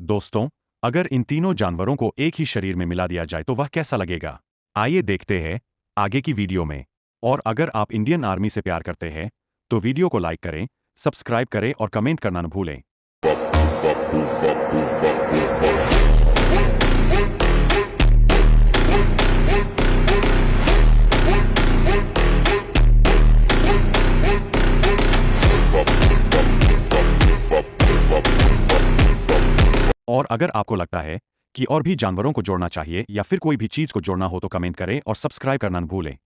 दोस्तों, अगर इन तीनों जानवरों को एक ही शरीर में मिला दिया जाए तो वह कैसा लगेगा? आइए देखते हैं आगे की वीडियो में। और अगर आप इंडियन आर्मी से प्यार करते हैं तो वीडियो को लाइक करें, सब्सक्राइब करें और कमेंट करना न भूलें। और अगर आपको लगता है कि और भी जानवरों को जोड़ना चाहिए या फिर कोई भी चीज़ को जोड़ना हो तो कमेंट करें और सब्सक्राइब करना न भूलें।